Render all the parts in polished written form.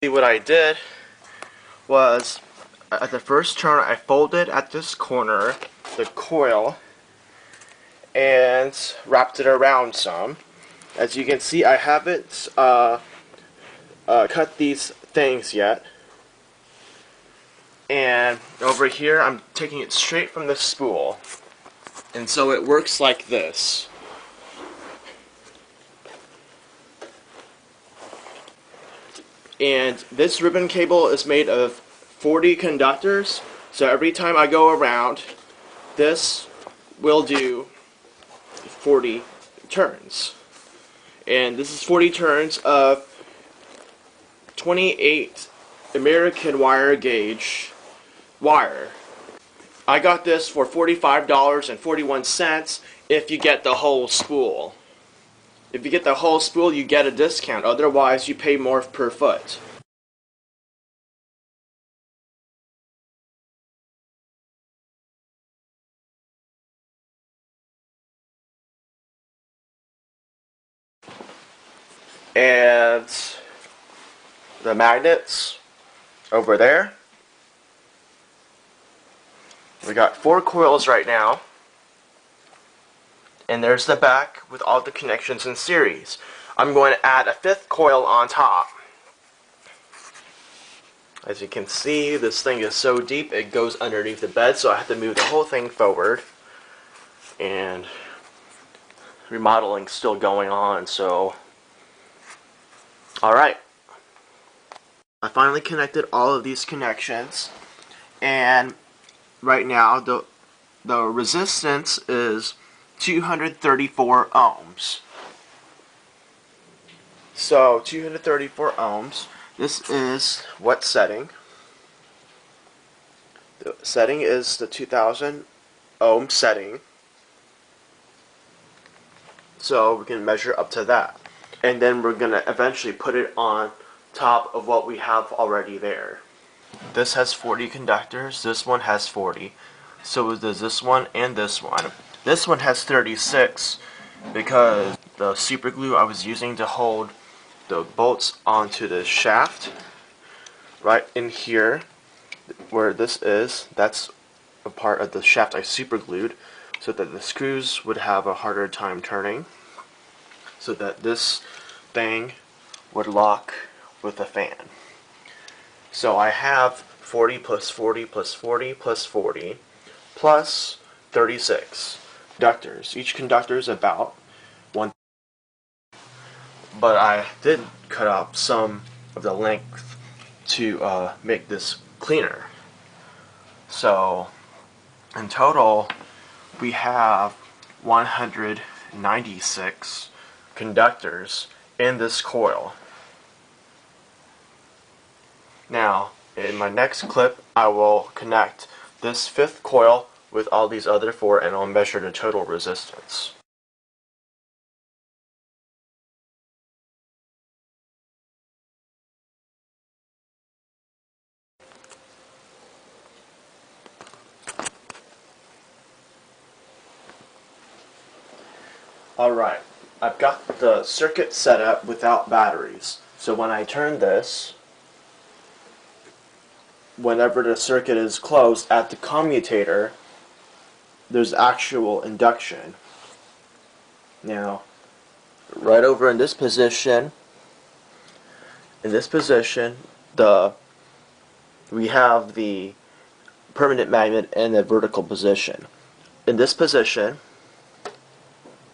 What I did was, at the first turn, I folded at this corner the coil and wrapped it around some. As you can see, I haven't cut these things yet. And over here, I'm taking it straight from the spool. And so it works like this. And this ribbon cable is made of 40 conductors. So every time I go around, this will do 40 turns. And this is 40 turns of 28 American wire gauge wire. I got this for $45.41 if you get the whole spool. If you get the whole spool, you get a discount. Otherwise, you pay more per foot. And the magnets over there. We got 4 coils right now. And there's the back with all the connections in series. I'm going to add a 5th coil on top. As you can see, this thing is so deep it goes underneath the bed, so I have to move the whole thing forward. And remodeling's still going on, so alright. I finally connected all of these connections, and right now the resistance is 234 ohms. So 234 ohms. This is what setting? The setting is the 2000 ohm setting. So we can measure up to that. And then we're going to eventually put it on top of what we have already there. This has 40 conductors. This one has 40. So does this one and this one. This one has 36 because the super glue I was using to hold the bolts onto the shaft, right in here where this is, that's a part of the shaft I super glued so that the screws would have a harder time turning, so that this thing would lock with a fan. So I have 40 plus 40 plus 40 plus 40 plus 36 conductors. Each conductor is about 1. But I did cut off some of the length to make this cleaner. So in total we have 196 conductors in this coil. Now in my next clip I will connect this 5th coil with all these other 4 and I'll measure the total resistance. Alright, I've got the circuit set up without batteries. So when I turn this, whenever the circuit is closed at the commutator, there's actual induction. Now, right over in this position, we have the permanent magnet in the vertical position. In this position,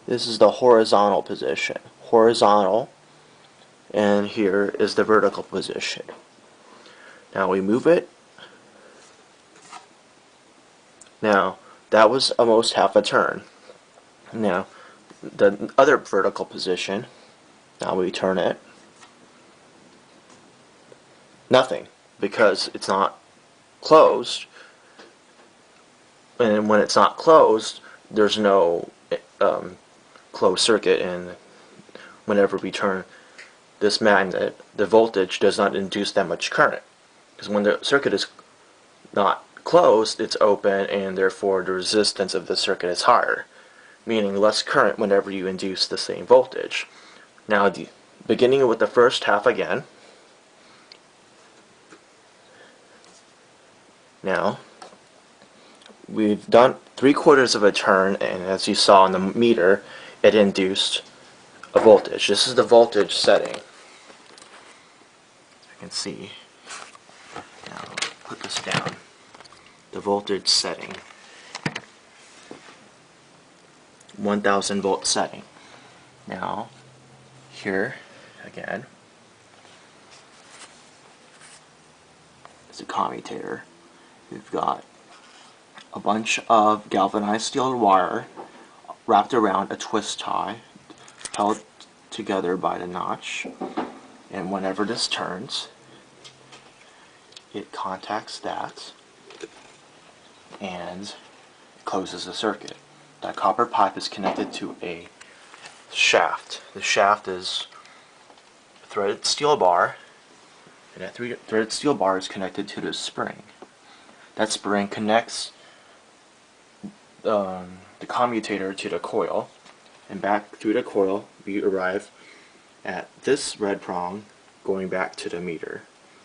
this is the horizontal position. Horizontal, and here is the vertical position. Now we move it. Now, that was almost half a turn. Now, the other vertical position, now we turn it. Nothing, because it's not closed. And when it's not closed, there's no closed circuit, and whenever we turn this magnet, the voltage does not induce that much current. Because when the circuit is not closed, it's open, and therefore the resistance of the circuit is higher, meaning less current whenever you induce the same voltage. Now, beginning with the first half again, Now, we've done 3/4 of a turn, and as you saw on the meter, it induced a voltage. This is the voltage setting. I can see. Now, put this down. The voltage setting. 1000 volt setting. Now, here again is a commutator. We've got a bunch of galvanized steel wire wrapped around a twist tie, held together by the notch, and whenever this turns, it contacts that and closes the circuit. That copper pipe is connected to a shaft. The shaft is a threaded steel bar, and that threaded steel bar is connected to the spring. That spring connects the commutator to the coil, and back through the coil we arrive at this red prong going back to the meter.